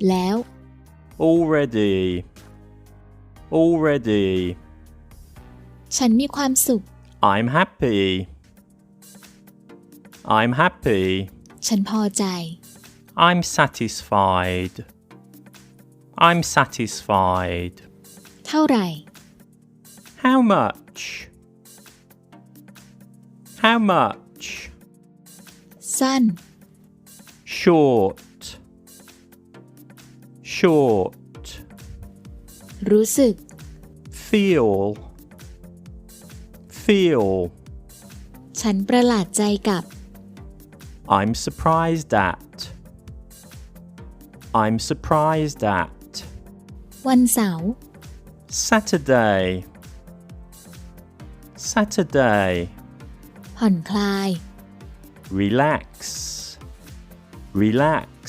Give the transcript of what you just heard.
แล้ว already already ฉันมีความสุข I'm happy I'm happy ฉันพอใจ I'm satisfied I'm satisfied เท่าไหร่ How much How much สั้น Short Short รู้สึก Feel Feel ฉันประหลาดใจกับ I'm surprised at I'm surprised at วันเสาร์ Saturday Saturday ผ่อนคลาย Relax Relax